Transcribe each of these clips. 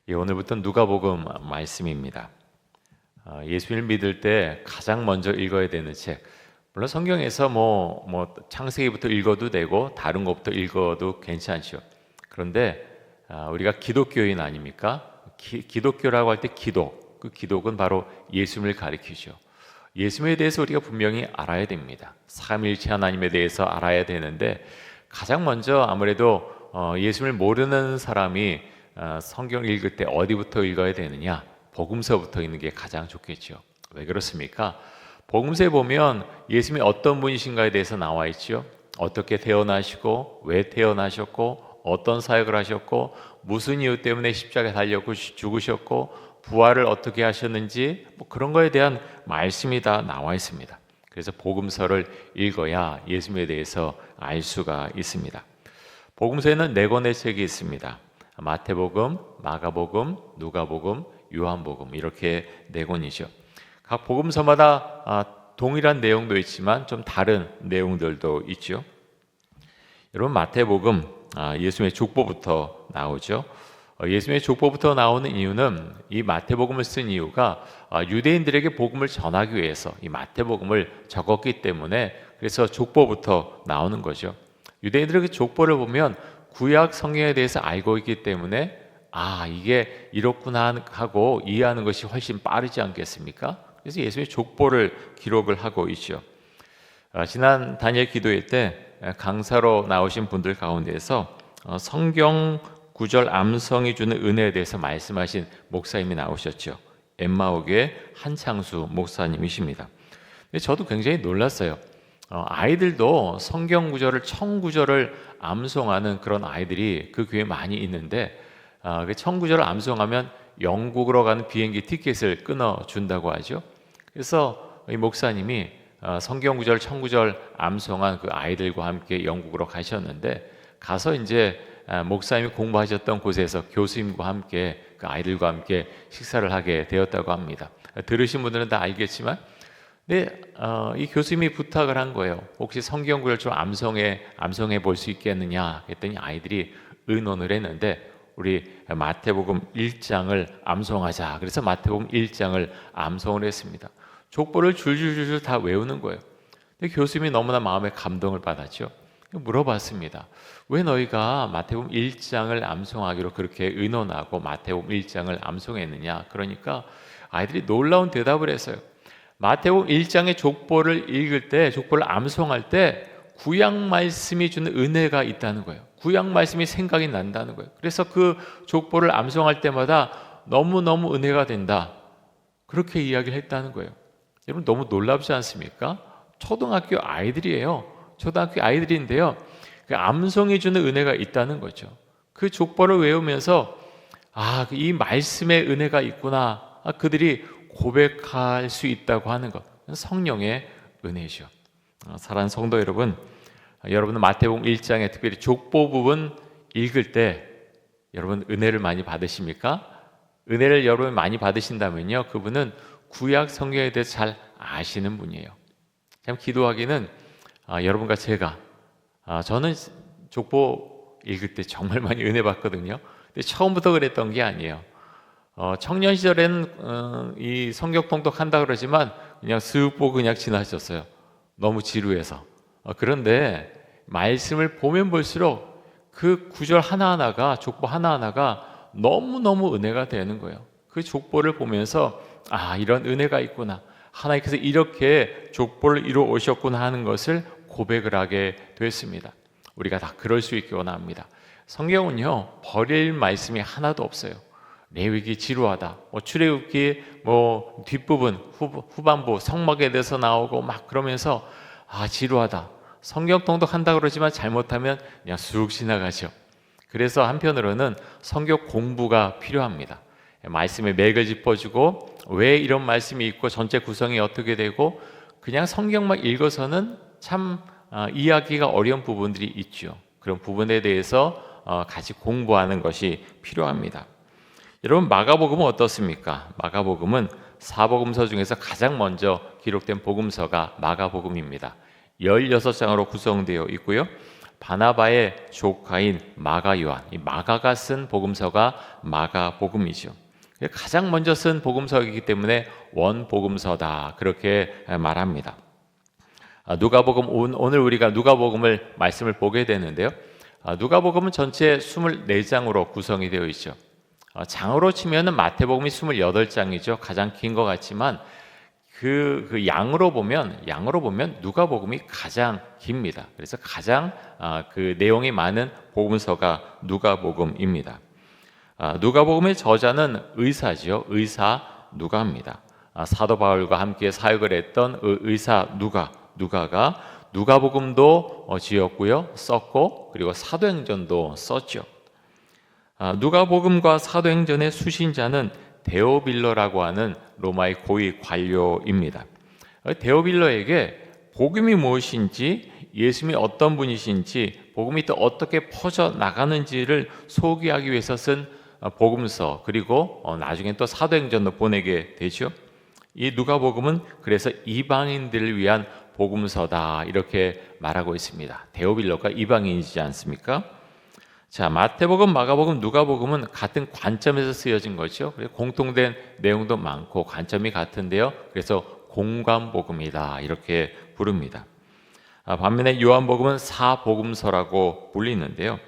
오늘부터 누가복음 말씀입니다. 예수님을 믿을 때 가장 먼저 읽어야 되는 책. 물론 성경에서 창세기부터 읽어도 되고 다른 것부터 읽어도 괜찮죠. 그런데 우리가 기독교인 아닙니까? 기독교라고 할 때 그 기독은 바로 예수님을 가리키죠. 예수님에 대해서 우리가 분명히 알아야 됩니다. 삼위일체 하나님에 대해서 알아야 되는데 가장 먼저 아무래도 예수님을 모르는 사람이 성경 읽을 때 어디부터 읽어야 되느냐? 복음서부터 읽는 게 가장 좋겠죠. 왜 그렇습니까? 복음서에 보면 예수님이 어떤 분이신가에 대해서 나와 있죠. 어떻게 태어나시고 왜 태어나셨고 어떤 사역을 하셨고 무슨 이유 때문에 십자가에 달려 죽으셨고 부활을 어떻게 하셨는지 그런 거에 대한 말씀이 다 나와 있습니다. 그래서 복음서를 읽어야 예수님에 대해서 알 수가 있습니다. 복음서에는 4권의 책이 있습니다. 마태복음, 마가복음, 누가복음, 요한복음 이렇게 4권이죠. 각 복음서마다 동일한 내용도 있지만 좀 다른 내용들도 있죠. 여러분 마태복음 예수님의 족보부터 나오죠. 예수님의 족보부터 나오는 이유는 이 마태복음을 쓴 이유가 유대인들에게 복음을 전하기 위해서 이 마태복음을 적었기 때문에 그래서 족보부터 나오는 거죠. 유대인들에게 족보를 보면 구약 성경에 대해서 알고 있기 때문에 이게 이렇구나 하고 이해하는 것이 훨씬 빠르지 않겠습니까? 그래서 예수님의 족보를 기록을 하고 있죠. 지난 다니엘 기도회 때 강사로 나오신 분들 가운데서 성경 구절 암송이 주는 은혜에 대해서 말씀하신 목사님이 나오셨죠. 엠마오교의 한창수 목사님이십니다. 근데 저도 굉장히 놀랐어요. 아이들도 성경 구절을 청구절을 암송하는 그런 아이들이 그 교회에 많이 있는데 그 청구절을 암송하면 영국으로 가는 비행기 티켓을 끊어준다고 하죠. 그래서 이 목사님이 성경 구절, 청구절 암송한 그 아이들과 함께 영국으로 가셨는데 가서 이제 목사님이 공부하셨던 곳에서 교수님과 함께 그 아이들과 함께 식사를 하게 되었다고 합니다. 들으신 분들은 다 알겠지만 이 교수님이 부탁을 한 거예요. 혹시 성경 구절 좀 암송해 볼 수 있겠느냐 했더니 아이들이 의논을 했는데 우리 마태복음 1장을 암송하자. 그래서 마태복음 1장을 암송을 했습니다. 족보를 줄줄줄 다 외우는 거예요. 근데 교수님이 너무나 마음에 감동을 받았죠. 물어봤습니다. 왜 너희가 마태복음 1장을 암송하기로 그렇게 의논하고 마태복음 1장을 암송했느냐? 그러니까 아이들이 놀라운 대답을 했어요. 마태복음 1장의 족보를 읽을 때, 족보를 암송할 때 구약 말씀이 주는 은혜가 있다는 거예요. 구약 말씀이 생각이 난다는 거예요. 그래서 그 족보를 암송할 때마다 너무너무 은혜가 된다. 그렇게 이야기를 했다는 거예요. 여러분 너무 놀랍지 않습니까? 초등학교 아이들이에요. 초등학교 아이들인데요. 그 암송해 주는 은혜가 있다는 거죠. 그 족보를 외우면서 이 말씀의 은혜가 있구나. 그들이 고백할 수 있다고 하는 것. 성령의 은혜죠. 사랑하는 성도 여러분, 여러분은 마태복음 1장에 특별히 족보 부분 읽을 때 여러분 은혜를 많이 받으십니까? 은혜를 여러분 많이 받으신다면요, 그분은 구약 성경에 대해서 잘 아시는 분이에요. 참 기도하기는 여러분과 제가 저는 족보 읽을 때 정말 많이 은혜 받거든요. 근데 처음부터 그랬던 게 아니에요. 청년 시절에는 이 성경 통독한다 그러지만 그냥 쓱 보고 그냥 지나쳤어요. 너무 지루해서. 그런데 말씀을 보면 볼수록 그 구절 하나하나가, 족보 하나하나가 너무너무 은혜가 되는 거예요. 그 족보를 보면서 이런 은혜가 있구나, 하나님께서 이렇게 족보를 이루어 오셨구나 하는 것을 고백을 하게 됐습니다. 우리가 다 그럴 수 있기 원합니다. 성경은요, 버릴 말씀이 하나도 없어요. 레위기 지루하다, 출애굽기 뒷부분 후반부 성막에 대해서 나오고 막 그러면서 지루하다, 성경 통독한다 그러지만 잘못하면 그냥 쑥 지나가죠. 그래서 한편으로는 성경 공부가 필요합니다. 말씀의 맥을 짚어주고 왜 이런 말씀이 있고 전체 구성이 어떻게 되고, 그냥 성경만 읽어서는 참 이해하기가 어려운 부분들이 있죠. 그런 부분에 대해서 같이 공부하는 것이 필요합니다. 여러분 마가복음은 어떻습니까? 마가복음은 사복음서 중에서 가장 먼저 기록된 복음서가 마가복음입니다. 16장으로 구성되어 있고요. 바나바의 조카인 마가 요한, 이 마가가 쓴 복음서가 마가복음이죠. 가장 먼저 쓴 복음서이기 때문에 원복음서다 그렇게 말합니다. 누가복음, 오늘 우리가 누가복음을 말씀을 보게 되는데요. 누가복음은 전체 24장으로 구성이 되어 있죠. 장으로 치면은 마태복음이 28장이죠. 가장 긴 것 같지만 그 양으로 보면 누가복음이 가장 깁니다. 그래서 가장 그 내용이 많은 복음서가 누가복음입니다. 누가복음의 저자는 의사죠. 의사 누가입니다. 사도 바울과 함께 사역을 했던 의사 누가가 누가복음도 지었고요, 썼고, 그리고 사도행전도 썼죠. 누가복음과 사도행전의 수신자는 데오빌로라고 하는 로마의 고위 관료입니다. 데오빌로에게 복음이 무엇인지, 예수님이 어떤 분이신지, 복음이 또 어떻게 퍼져 나가는지를 소개하기 위해서 쓴 복음서, 그리고 나중에 또 사도행전도 보내게 되죠. 이 누가복음은 그래서 이방인들을 위한 복음서다 이렇게 말하고 있습니다. 데오빌로가 이방인이지 않습니까? 자, 마태복음, 마가복음, 누가복음은 같은 관점에서 쓰여진 거죠. 그래서 공통된 내용도 많고 관점이 같은데요. 그래서 공관복음이다 이렇게 부릅니다. 반면에 요한복음은 사복음서라고 불리는데요.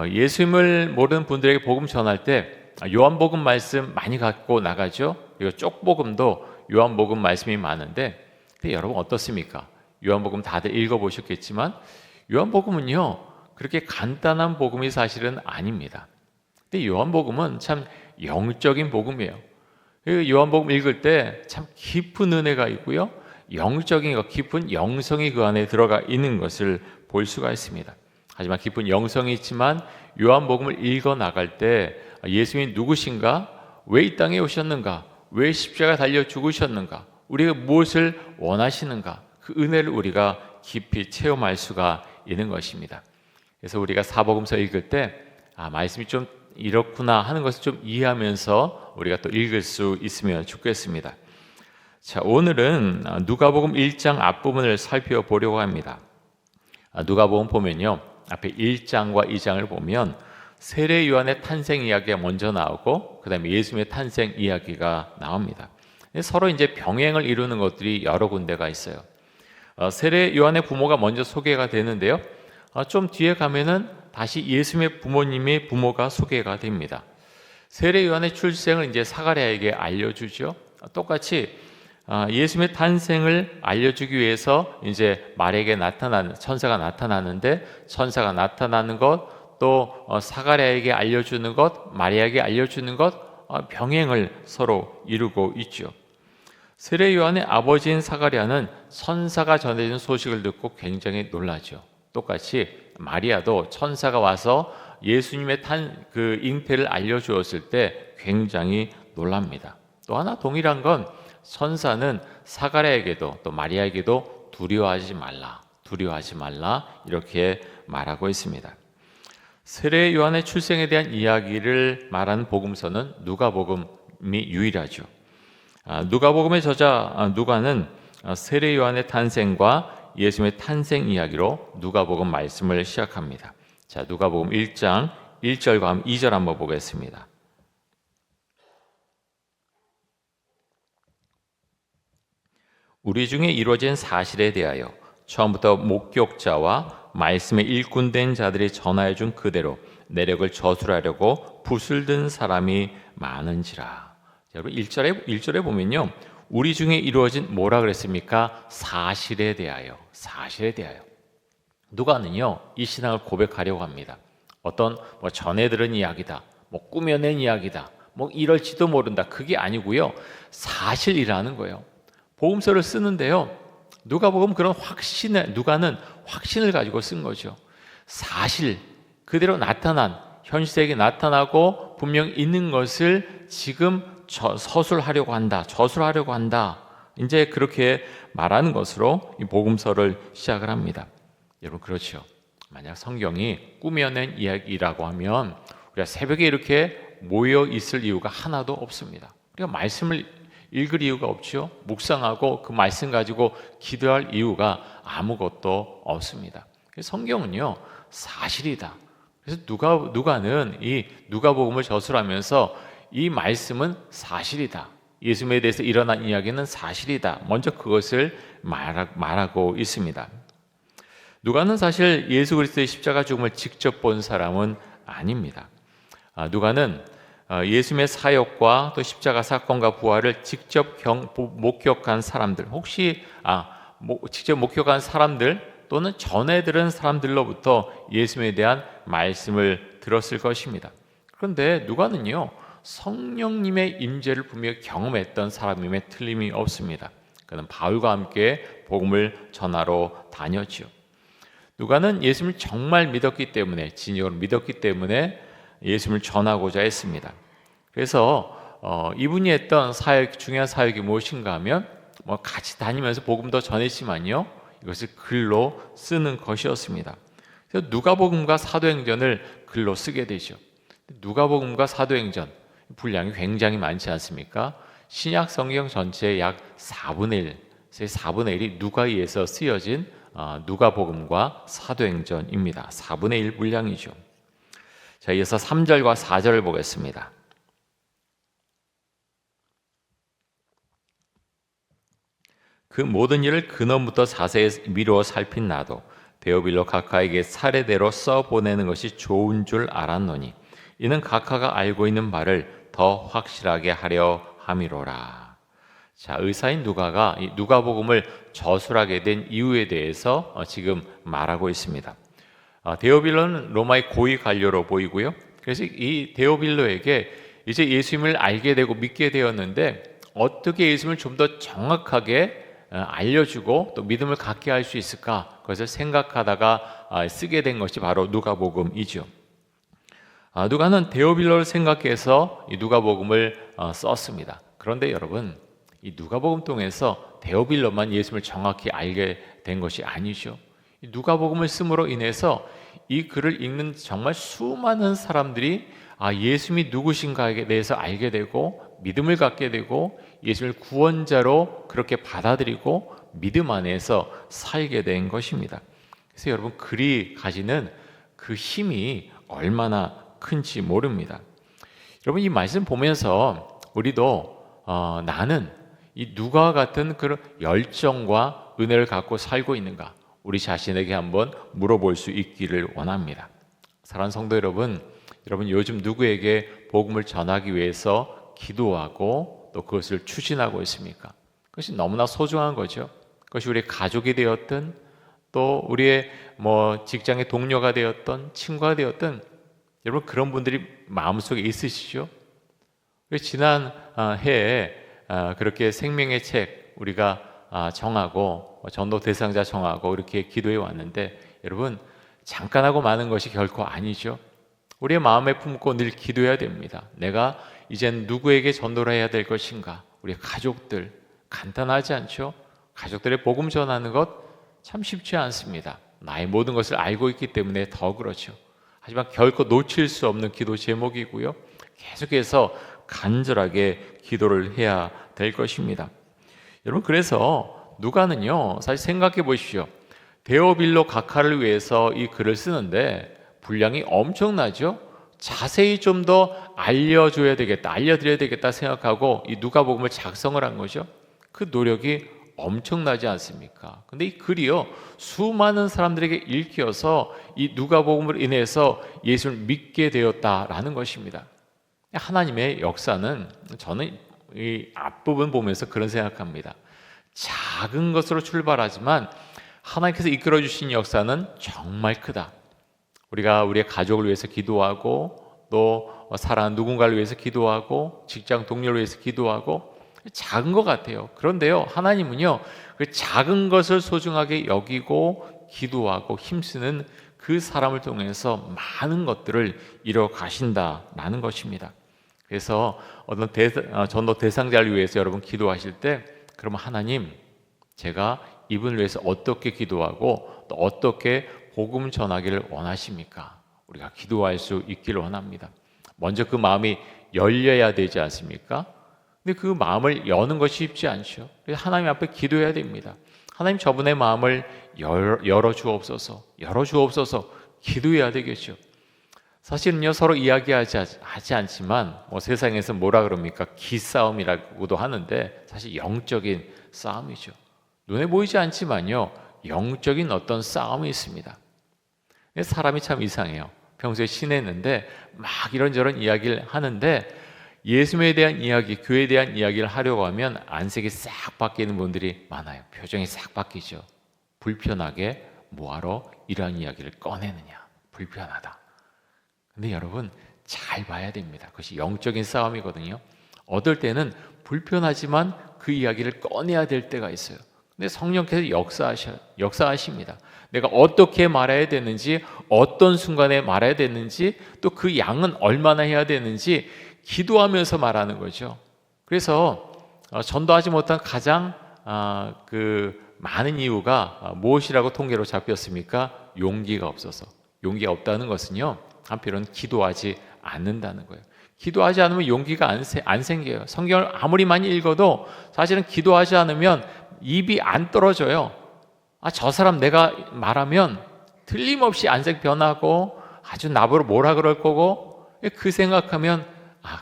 예수님을 모르는 분들에게 복음 전할 때 요한복음 말씀 많이 갖고 나가죠. 그리고 쪽복음도 요한복음 말씀이 많은데, 근데 여러분 어떻습니까? 요한복음 다들 읽어보셨겠지만 요한복음은요 그렇게 간단한 복음이 사실은 아닙니다. 근데 요한복음은 참 영적인 복음이에요. 요한복음 읽을 때 참 깊은 은혜가 있고요, 영적인 것, 깊은 영성이 그 안에 들어가 있는 것을 볼 수가 있습니다. 하지만 깊은 영성이 있지만 요한복음을 읽어 나갈 때 예수님이 누구신가? 왜 이 땅에 오셨는가? 왜 십자가 달려 죽으셨는가? 우리가 무엇을 원하시는가? 그 은혜를 우리가 깊이 체험할 수가 있는 것입니다. 그래서 우리가 사복음서 읽을 때 말씀이 좀 이렇구나 하는 것을 좀 이해하면서 우리가 또 읽을 수 있으면 좋겠습니다. 자, 오늘은 누가복음 1장 앞부분을 살펴보려고 합니다. 누가복음 보면요, 앞에 1장과 2장을 보면 세례 요한의 탄생 이야기가 먼저 나오고, 그 다음에 예수님의 탄생 이야기가 나옵니다. 서로 이제 병행을 이루는 것들이 여러 군데가 있어요. 세례 요한의 부모가 먼저 소개가 되는데요. 좀 뒤에 가면은 다시 예수님의 부모님의 부모가 소개가 됩니다. 세례 요한의 출생을 이제 사가랴에게 알려주죠. 똑같이 예수님의 탄생을 알려주기 위해서 이제 마리아에게 나타나는 천사가 나타나는데, 천사가 나타나는 것, 또 사가랴에게 알려주는 것, 마리아에게 알려주는 것, 병행을 서로 이루고 있죠. 세례 요한의 아버지인 사가랴는 천사가 전해진 소식을 듣고 굉장히 놀라죠. 똑같이 마리아도 천사가 와서 예수님의 그 잉태를 알려주었을 때 굉장히 놀랍니다. 또 하나 동일한 건 천사는 사가랴에게도 또 마리아에게도 두려워하지 말라 이렇게 말하고 있습니다. 세례 요한의 출생에 대한 이야기를 말하는 복음서는 누가복음이 유일하죠. 누가복음의 저자 누가는 세례 요한의 탄생과 예수님의 탄생 이야기로 누가복음 말씀을 시작합니다. 자, 누가복음 1장 1절과 2절 한번 보겠습니다. 우리 중에 이루어진 사실에 대하여 처음부터 목격자와 말씀의 일꾼된 자들이 전하여 준 그대로 내력을 저술하려고 붓을 든 사람이 많은지라. 여러분 1절에 보면요, 우리 중에 이루어진 뭐라 그랬습니까? 사실에 대하여. 누가는요 이 신앙을 고백하려고 합니다. 어떤 전해 들은 이야기다, 꾸며낸 이야기다, 이럴지도 모른다, 그게 아니고요, 사실이라는 거예요. 복음서를 쓰는데요, 누가복음 그런 누가는 확신을 가지고 쓴 거죠. 사실 그대로 나타난, 현 시대에 나타나고 분명 있는 것을 지금 저술하려고 한다. 이제 그렇게 말하는 것으로 이 복음서를 시작을 합니다. 여러분 그렇죠. 만약 성경이 꾸며낸 이야기라고 하면 우리가 새벽에 이렇게 모여 있을 이유가 하나도 없습니다. 우리가 말씀을 읽을 이유가 없죠. 묵상하고 그 말씀 가지고 기도할 이유가 아무것도 없습니다. 성경은요 사실이다. 그래서 누가는 이 누가복음을 저술하면서 이 말씀은 사실이다. 예수님에 대해서 일어난 이야기는 사실이다. 먼저 그것을 말하고 있습니다. 누가는 사실 예수 그리스도의 십자가 죽음을 직접 본 사람은 아닙니다. 누가는 예수님의 사역과 또 십자가 사건과 부활을 직접 목격한 사람들, 직접 목격한 사람들 또는 전해 들은 사람들로부터 예수님에 대한 말씀을 들었을 것입니다. 그런데 누가는요 성령님의 임재를 분명히 경험했던 사람임에 틀림이 없습니다. 그는 바울과 함께 복음을 전하러 다녔죠. 누가는 예수님을 정말 믿었기 때문에, 진정으로 믿었기 때문에 예수님을 전하고자 했습니다. 그래서 이분이 했던 중요한 사역이 무엇인가 하면 같이 다니면서 복음도 전했지만요 이것을 글로 쓰는 것이었습니다. 그래서 누가복음과 사도행전을 글로 쓰게 되죠. 누가복음과 사도행전 분량이 굉장히 많지 않습니까? 신약 성경 전체의 약 4분의 1, 4분의 1이 누가에 의해서 쓰여진 누가복음과 사도행전입니다. 4분의 1 분량이죠. 자, 이어서 3절과 4절을 보겠습니다. 그 모든 일을 근원부터 자세히 미루어 살핀 나도 데오빌로 각하에게 차례대로 써보내는 것이 좋은 줄 알았노니 이는 각하가 알고 있는 바를 더 확실하게 하려 함이로라. 자, 의사인 누가가 이 누가복음을 저술하게 된 이유에 대해서 지금 말하고 있습니다. 데오빌로는 로마의 고위 관료로 보이고요. 그래서 이 데오빌로에게 이제 예수님을 알게 되고 믿게 되었는데 어떻게 예수님을 좀 더 정확하게 알려주고 또 믿음을 갖게 할 수 있을까? 그것을 생각하다가 쓰게 된 것이 바로 누가복음이죠. 누가는 데오빌로를 생각해서 이 누가복음을 썼습니다. 그런데 여러분, 이 누가복음 통해서 데오빌로만 예수님을 정확히 알게 된 것이 아니죠. 이 누가복음을 씀으로 인해서 이 글을 읽는 정말 수많은 사람들이 예수님이 누구신가에 대해서 알게 되고 믿음을 갖게 되고 예수님을 구원자로 그렇게 받아들이고 믿음 안에서 살게 된 것입니다. 그래서 여러분 글이 가지는 그 힘이 얼마나 큰지 모릅니다. 여러분 이 말씀 보면서 우리도 나는 이 누가와 같은 그런 열정과 은혜를 갖고 살고 있는가 우리 자신에게 한번 물어볼 수 있기를 원합니다. 사랑하는 성도 여러분 요즘 누구에게 복음을 전하기 위해서 기도하고 또 그것을 추진하고 있습니까? 그것이 너무나 소중한 거죠. 그것이 우리의 가족이 되었든 또 우리의 직장의 동료가 되었든 친구가 되었든 여러분 그런 분들이 마음속에 있으시죠? 지난 해에 그렇게 생명의 책 우리가 정하고 전도 대상자 정하고 이렇게 기도해 왔는데 여러분 잠깐 하고 마는 것이 결코 아니죠. 우리의 마음에 품고 늘 기도해야 됩니다. 내가 이젠 누구에게 전도를 해야 될 것인가? 우리의 가족들 간단하지 않죠? 가족들의 복음 전하는 것 참 쉽지 않습니다. 나의 모든 것을 알고 있기 때문에 더 그렇죠. 하지만 결코 놓칠 수 없는 기도 제목이고요. 계속해서 간절하게 기도를 해야 될 것입니다. 여러분 그래서 누가는요 사실 생각해 보십시오. 데오빌로 각하를 위해서 이 글을 쓰는데 분량이 엄청나죠. 자세히 좀 더 알려드려야 되겠다 생각하고 이 누가복음을 작성을 한 거죠. 그 노력이 엄청나지 않습니까? 근데 이 글이요 수많은 사람들에게 읽혀서 이 누가복음으로 인해서 예수를 믿게 되었다라는 것입니다. 하나님의 역사는 저는 이 앞부분 보면서 그런 생각합니다. 작은 것으로 출발하지만 하나님께서 이끌어 주신 역사는 정말 크다. 우리가 우리의 가족을 위해서 기도하고 또 사랑하는 누군가를 위해서 기도하고 직장 동료를 위해서 기도하고 작은 것 같아요. 그런데요 하나님은요 그 작은 것을 소중하게 여기고 기도하고 힘쓰는 그 사람을 통해서 많은 것들을 이뤄 가신다라는 것입니다. 그래서 어떤 전도 대상자를 위해서 여러분 기도하실 때 그러면 하나님 제가 이분을 위해서 어떻게 기도하고 또 어떻게 복음 전하기를 원하십니까? 우리가 기도할 수 있기를 원합니다. 먼저 그 마음이 열려야 되지 않습니까? 근데 그 마음을 여는 것이 쉽지 않죠. 그래서 하나님 앞에 기도해야 됩니다. 하나님 저분의 마음을 열어 주옵소서 기도해야 되겠죠. 사실은요, 서로 하지 않지만 세상에서 뭐라 그럽니까? 기싸움이라고도 하는데 사실 영적인 싸움이죠. 눈에 보이지 않지만요, 영적인 어떤 싸움이 있습니다. 사람이 참 이상해요. 평소에 친했는데 막 이런저런 이야기를 하는데 예수님에 대한 이야기, 교회에 대한 이야기를 하려고 하면 안색이 싹 바뀌는 분들이 많아요. 표정이 싹 바뀌죠. 불편하게 뭐하러 이러한 이야기를 꺼내느냐. 불편하다. 근데 여러분 잘 봐야 됩니다. 그것이 영적인 싸움이거든요. 어떨 때는 불편하지만 그 이야기를 꺼내야 될 때가 있어요. 근데 성령께서 역사하십니다. 내가 어떻게 말해야 되는지, 어떤 순간에 말해야 되는지, 또 그 양은 얼마나 해야 되는지 기도하면서 말하는 거죠. 그래서 전도하지 못한 가장 많은 이유가 무엇이라고 통계로 잡혔습니까? 용기가 없어서. 용기가 없다는 것은요, 한편으로는 기도하지 않는다는 거예요. 기도하지 않으면 용기가 안 생겨요. 성경을 아무리 많이 읽어도 사실은 기도하지 않으면 입이 안 떨어져요. 저 사람 내가 말하면 틀림없이 안색 변하고 아주 나보러 뭐라 그럴 거고, 그 생각하면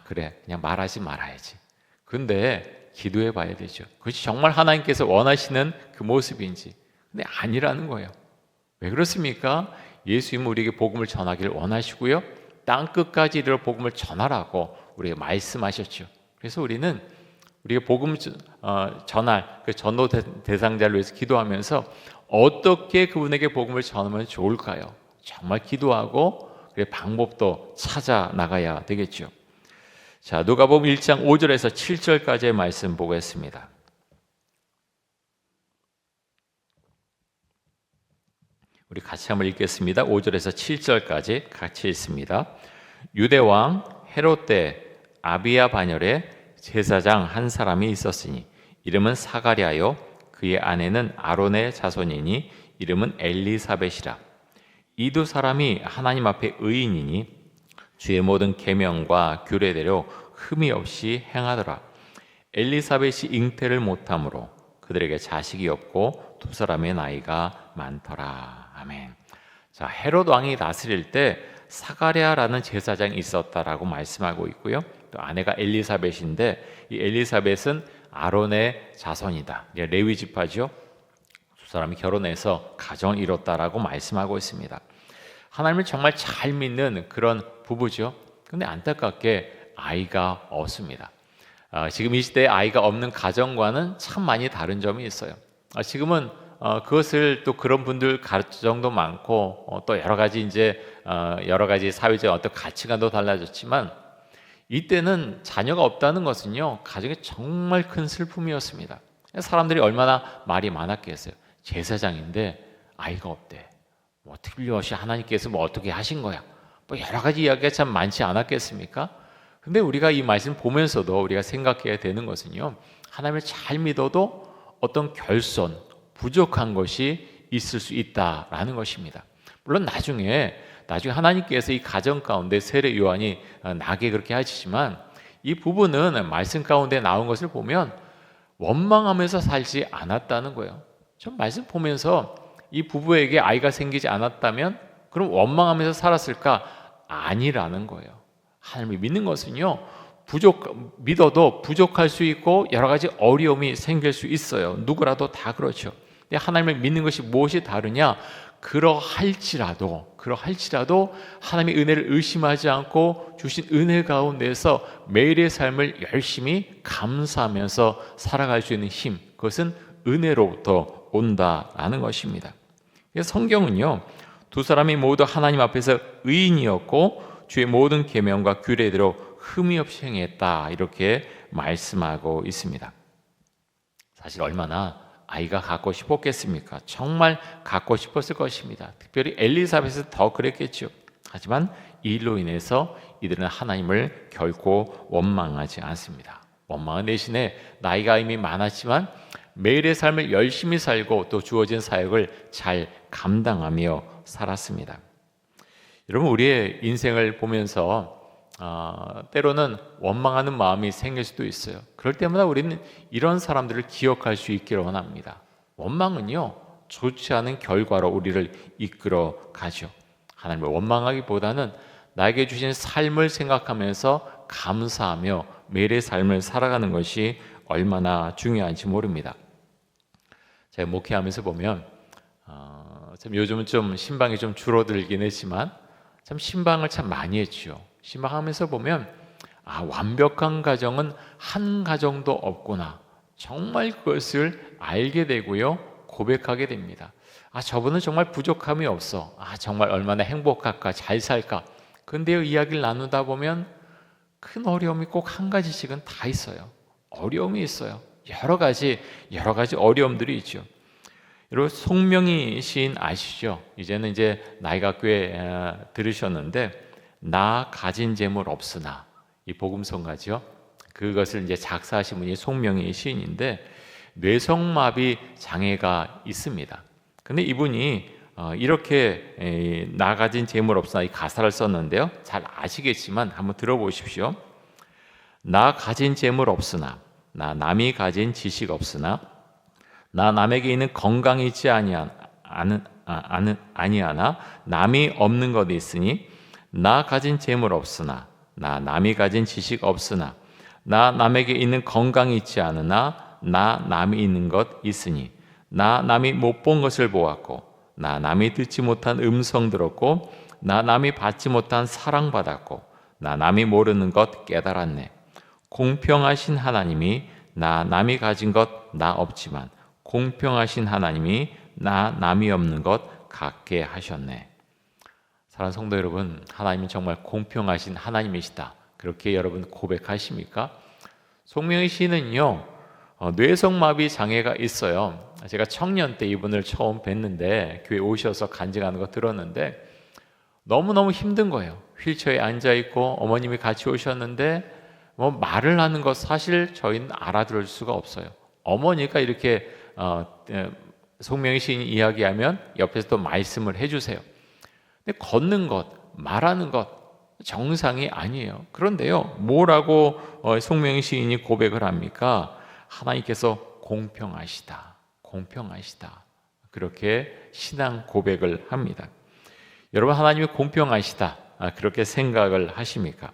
그래, 그냥 말하지 말아야지. 근데 기도해 봐야 되죠. 그것이 정말 하나님께서 원하시는 그 모습인지. 근데 아니라는 거예요. 왜 그렇습니까? 예수님은 우리에게 복음을 전하기를 원하시고요, 땅 끝까지 이르러 복음을 전하라고 우리에게 말씀하셨죠. 그래서 우리는 우리가 복음 전할 그 전도 대상자를 위해서 기도하면서 어떻게 그분에게 복음을 전하면 좋을까요? 정말 기도하고 그 방법도 찾아 나가야 되겠죠. 자, 누가복음 1장 5절에서 7절까지의 말씀 보겠습니다. 우리 같이 한번 읽겠습니다. 5절에서 7절까지 같이 읽습니다. 유대왕 헤롯 때 아비야 반열에 제사장 한 사람이 있었으니 이름은 사가랴요, 그의 아내는 아론의 자손이니 이름은 엘리사벳이라. 이 두 사람이 하나님 앞에 의인이니 주의 모든 계명과 규례대로 흠이 없이 행하더라. 엘리사벳이 잉태를 못함으로 그들에게 자식이 없고 두 사람의 나이가 많더라. 아멘. 자, 헤롯 왕이 다스릴 때 사가랴라는 제사장이 있었다라고 말씀하고 있고요. 또 아내가 엘리사벳인데 이 엘리사벳은 아론의 자손이다. 레위 지파죠. 두 사람이 결혼해서 가정을 이뤘다라고 말씀하고 있습니다. 하나님을 정말 잘 믿는 그런 부부죠. 근데 안타깝게 아이가 없습니다. 지금 이 시대에 아이가 없는 가정과는 참 많이 다른 점이 있어요. 지금은 그것을 또 그런 분들 가정도 많고 또 여러 가지 사회적 어떤 가치관도 달라졌지만 이때는 자녀가 없다는 것은요, 가정에 정말 큰 슬픔이었습니다. 사람들이 얼마나 말이 많았겠어요. 제사장인데 아이가 없대. 틀림없이 하나님께서 어떻게 하신 거야. 여러 가지 이야기가 참 많지 않았겠습니까? 근데 우리가 이 말씀 보면서도 우리가 생각해야 되는 것은요, 하나님을 잘 믿어도 어떤 결손, 부족한 것이 있을 수 있다라는 것입니다. 물론 나중에 하나님께서 이 가정 가운데 세례 요한이 나게 그렇게 하시지만 이 부부는 말씀 가운데 나온 것을 보면 원망하면서 살지 않았다는 거예요. 전 말씀 보면서 이 부부에게 아이가 생기지 않았다면 그럼 원망하면서 살았을까? 아니라는 거예요. 하나님을 믿는 것은요, 믿어도 부족할 수 있고 여러 가지 어려움이 생길 수 있어요. 누구라도 다 그렇죠. 근데 하나님을 믿는 것이 무엇이 다르냐? 그러할지라도 하나님의 은혜를 의심하지 않고 주신 은혜 가운데서 매일의 삶을 열심히 감사하면서 살아갈 수 있는 힘, 그것은 은혜로부터 온다라는 것입니다. 그래서 성경은요, 두 사람이 모두 하나님 앞에서 의인이었고 주의 모든 계명과 규례대로 흠이 없이 행했다, 이렇게 말씀하고 있습니다. 사실 얼마나 아이가 갖고 싶었겠습니까? 정말 갖고 싶었을 것입니다. 특별히 엘리사벳은 더 그랬겠죠. 하지만 이 일로 인해서 이들은 하나님을 결코 원망하지 않습니다. 원망한 대신에 나이가 이미 많았지만 매일의 삶을 열심히 살고 또 주어진 사역을 잘 감당하며 살았습니다. 여러분, 우리의 인생을 보면서 때로는 원망하는 마음이 생길 수도 있어요. 그럴 때마다 우리는 이런 사람들을 기억할 수 있기를 원합니다. 원망은요, 좋지 않은 결과로 우리를 이끌어 가죠. 하나님을 원망하기보다는 나에게 주신 삶을 생각하면서 감사하며 매일의 삶을 살아가는 것이 얼마나 중요한지 모릅니다. 제가 목회하면서 보면 참 요즘은 좀 신방이 좀 줄어들긴 했지만 참 신방을 참 많이 했죠. 신방하면서 보면 완벽한 가정은 한 가정도 없구나. 정말 그것을 알게 되고요, 고백하게 됩니다. 저분은 정말 부족함이 없어. 정말 얼마나 행복할까, 잘 살까. 근데 이야기를 나누다 보면 큰 어려움이 꼭 한 가지씩은 다 있어요. 어려움이 있어요. 여러 가지 어려움들이 있죠. 여러분, 송명희 시인 아시죠? 이제는 이제 나이가 꽤 들으셨는데, 나 가진 재물 없으나, 이 복음성가죠. 그것을 이제 작사하신 분이 송명희 시인인데, 뇌성마비 장애가 있습니다. 근데 이분이 이렇게 나 가진 재물 없으나 이 가사를 썼는데요, 잘 아시겠지만 한번 들어보십시오. 나 가진 재물 없으나, 나 남이 가진 지식 없으나, 나 남에게 있는 건강이 있지 아니하나 남이 없는 것이 있으니, 나 가진 재물 없으나, 나 남이 가진 지식 없으나, 나 남에게 있는 건강이 있지 않으나 나 남이 있는 것 있으니, 나 남이 못 본 것을 보았고, 나 남이 듣지 못한 음성 들었고, 나 남이 받지 못한 사랑 받았고, 나 남이 모르는 것 깨달았네. 공평하신 하나님이 나 남이 가진 것 나 없지만 공평하신 하나님이 나 남이 없는 것 갖게 하셨네. 사랑하는 성도 여러분, 하나님은 정말 공평하신 하나님이시다. 그렇게 여러분 고백하십니까? 송명희 씨는요, 뇌성마비 장애가 있어요. 제가 청년 때 이분을 처음 뵀는데 교회 오셔서 간증하는 거 들었는데 너무너무 힘든 거예요. 휠체어에 앉아있고 어머님이 같이 오셨는데 말을 하는 것 사실 저희는 알아들을 수가 없어요. 어머니가 이렇게 송명희 시인이 이야기하면 옆에서 또 말씀을 해주세요. 근데 걷는 것, 말하는 것 정상이 아니에요. 그런데요, 뭐라고 송명희 시인이 고백을 합니까? 하나님께서 공평하시다, 공평하시다. 그렇게 신앙 고백을 합니다. 여러분, 하나님이 공평하시다, 그렇게 생각을 하십니까?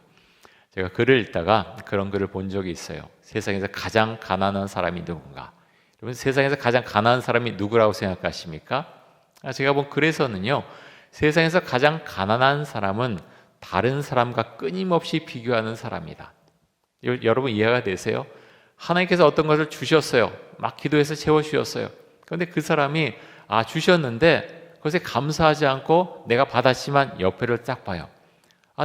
제가 글을 읽다가 그런 글을 본 적이 있어요. 세상에서 가장 가난한 사람이 누군가? 여러분, 세상에서 가장 가난한 사람이 누구라고 생각하십니까? 제가 본 글에서는요, 세상에서 가장 가난한 사람은 다른 사람과 끊임없이 비교하는 사람이다. 여러분, 이해가 되세요? 하나님께서 어떤 것을 주셨어요. 막 기도해서 채워주셨어요. 그런데 그 사람이 주셨는데 그것에 감사하지 않고 내가 받았지만 옆에를 딱 봐요.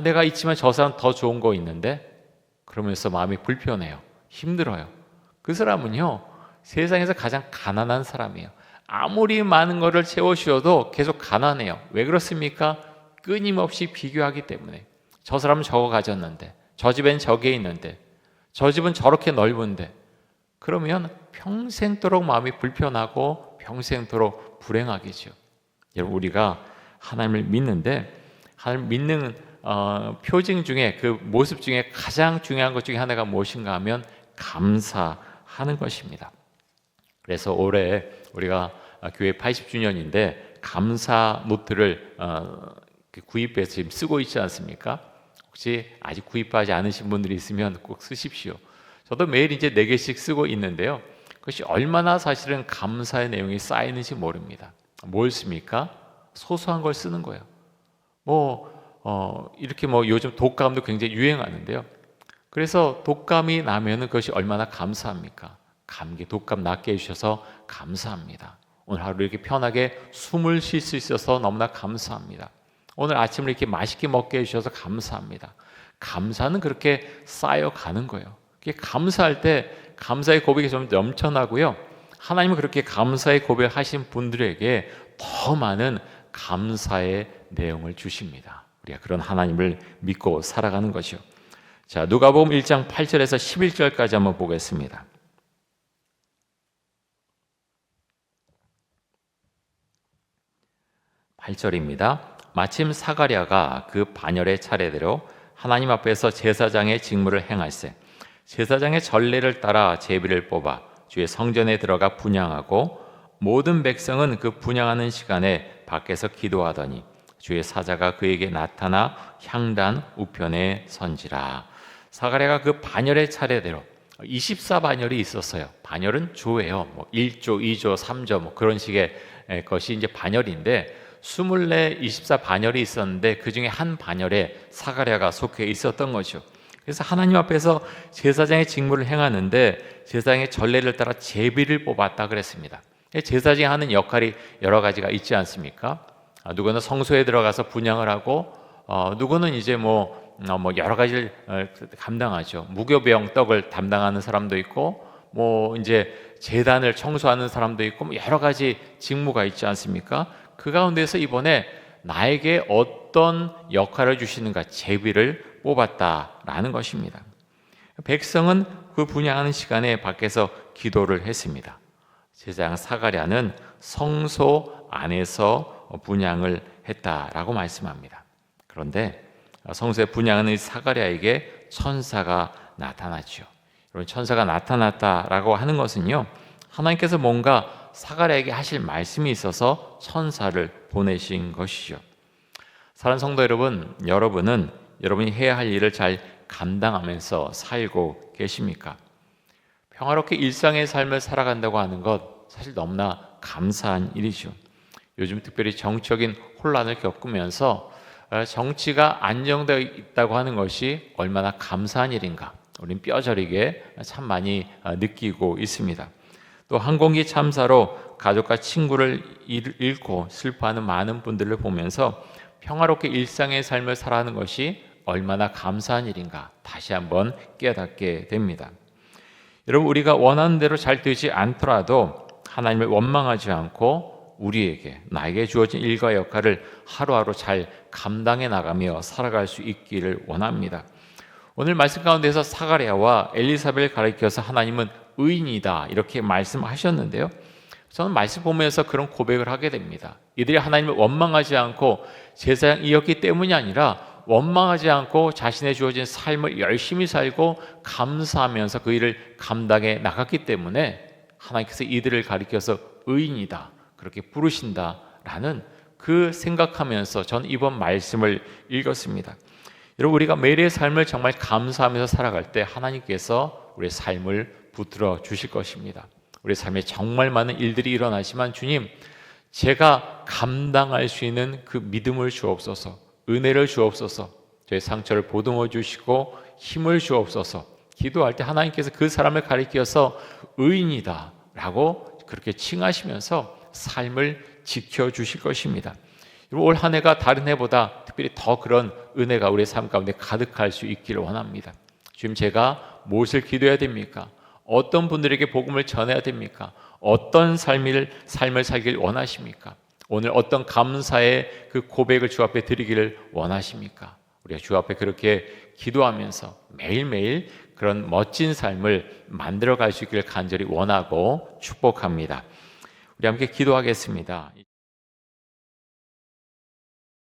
내가 있지만 저 사람 더 좋은 거 있는데, 그러면서 마음이 불편해요. 힘들어요. 그 사람은요, 세상에서 가장 가난한 사람이에요. 아무리 많은 것을 채워주셔도 계속 가난해요. 왜 그렇습니까? 끊임없이 비교하기 때문에. 저 사람은 저거 가졌는데, 저 집엔 저게 있는데, 저 집은 저렇게 넓은데. 그러면 평생도록 마음이 불편하고 평생도록 불행하겠죠. 여러분, 우리가 하나님을 믿는데, 하나님을 믿는 표징 중에, 그 모습 중에 가장 중요한 것 중에 하나가 무엇인가 하면 감사하는 것입니다. 그래서 올해 우리가 교회 80주년인데 감사 노트를 구입해서 지금 쓰고 있지 않습니까? 혹시 아직 구입하지 않으신 분들이 있으면 꼭 쓰십시오. 저도 매일 이제 4개씩 쓰고 있는데요, 그것이 얼마나 사실은 감사의 내용이 쌓이는지 모릅니다. 뭘 씁니까? 소소한 걸 쓰는 거예요. 이렇게 요즘 독감도 굉장히 유행하는데요, 그래서 독감이 나면은 그것이 얼마나 감사합니까? 감기, 독감 낫게 해주셔서 감사합니다. 오늘 하루 이렇게 편하게 숨을 쉴 수 있어서 너무나 감사합니다. 오늘 아침을 이렇게 맛있게 먹게 해주셔서 감사합니다. 감사는 그렇게 쌓여가는 거예요. 감사할 때 감사의 고백이 좀 넘쳐나고요, 하나님은 그렇게 감사의 고백하신 분들에게 더 많은 감사의 내용을 주십니다. 우리가 그런 하나님을 믿고 살아가는 것이요. 자, 누가복음 1장 8절에서 11절까지 한번 보겠습니다. 8절입니다. 마침 사가랴가 그 반열의 차례대로 하나님 앞에서 제사장의 직무를 행할세, 제사장의 전례를 따라 제비를 뽑아 주의 성전에 들어가 분향하고 모든 백성은 그 분향하는 시간에 밖에서 기도하더니 주의 사자가 그에게 나타나 향단 우편에 선지라. 사가랴가 그 반열의 차례대로 24반열이 있었어요. 반열은 조예요. 1조, 2조, 3조 그런 식의 것이 이제 반열인데 24반열이 있었는데 그 중에 한 반열에 사가랴가 속해 있었던 거죠. 그래서 하나님 앞에서 제사장의 직무를 행하는데 제사장의 전례를 따라 제비를 뽑았다 그랬습니다. 제사장이 하는 역할이 여러 가지가 있지 않습니까? 누구는 성소에 들어가서 분향을 하고 누구는 이제 여러 가지를 감당하죠. 무교병 떡을 담당하는 사람도 있고 이제 제단을 청소하는 사람도 있고 여러 가지 직무가 있지 않습니까? 그 가운데서 이번에 나에게 어떤 역할을 주시는가 제비를 뽑았다라는 것입니다. 백성은 그 분향하는 시간에 밖에서 기도를 했습니다. 제사장 사가랴는 성소 안에서 분향을 했다라고 말씀합니다. 그런데 성소에 분향하는 사가랴에게 천사가 나타났죠. 여러분, 천사가 나타났다라고 하는 것은요, 하나님께서 뭔가 사가랴에게 하실 말씀이 있어서 천사를 보내신 것이죠. 사랑하는 성도 여러분, 여러분은 여러분이 해야 할 일을 잘 감당하면서 살고 계십니까? 평화롭게 일상의 삶을 살아간다고 하는 것 사실 너무나 감사한 일이죠. 요즘 특별히 정치적인 혼란을 겪으면서 정치가 안정되어 있다고 하는 것이 얼마나 감사한 일인가 우린 뼈저리게 참 많이 느끼고 있습니다. 또 항공기 참사로 가족과 친구를 잃고 슬퍼하는 많은 분들을 보면서 평화롭게 일상의 삶을 살아가는 것이 얼마나 감사한 일인가 다시 한번 깨닫게 됩니다. 여러분, 우리가 원하는 대로 잘 되지 않더라도 하나님을 원망하지 않고 우리에게 나에게 주어진 일과 역할을 하루하루 잘 감당해 나가며 살아갈 수 있기를 원합니다. 오늘 말씀 가운데서 사가랴와 엘리사벳을 가리켜서 하나님은 의인이다 이렇게 말씀하셨는데요. 저는 말씀 보면서 그런 고백을 하게 됩니다. 이들이 하나님을 원망하지 않고 제사장이었기 때문이 아니라 원망하지 않고 자신의 주어진 삶을 열심히 살고 감사하면서 그 일을 감당해 나갔기 때문에 하나님께서 이들을 가리켜서 의인이다 그렇게 부르신다라는 그 생각하면서 저는 이번 말씀을 읽었습니다. 여러분, 우리가 매일의 삶을 정말 감사하면서 살아갈 때 하나님께서 우리의 삶을 붙들어 주실 것입니다. 우리 삶에 정말 많은 일들이 일어나지만 주님, 제가 감당할 수 있는 그 믿음을 주옵소서, 은혜를 주옵소서, 저의 상처를 보듬어 주시고 힘을 주옵소서. 기도할 때 하나님께서 그 사람을 가리켜서 의인이다 라고 그렇게 칭하시면서 삶을 지켜주실 것입니다. 올 한 해가 다른 해보다 특별히 더 그런 은혜가 우리의 삶 가운데 가득할 수 있기를 원합니다. 지금 제가 무엇을 기도해야 됩니까? 어떤 분들에게 복음을 전해야 됩니까? 어떤 삶을 살길 원하십니까? 오늘 어떤 감사의 그 고백을 주 앞에 드리기를 원하십니까? 우리가 주 앞에 그렇게 기도하면서 매일매일 그런 멋진 삶을 만들어갈 수 있기를 간절히 원하고 축복합니다. 우리 함께 기도하겠습니다.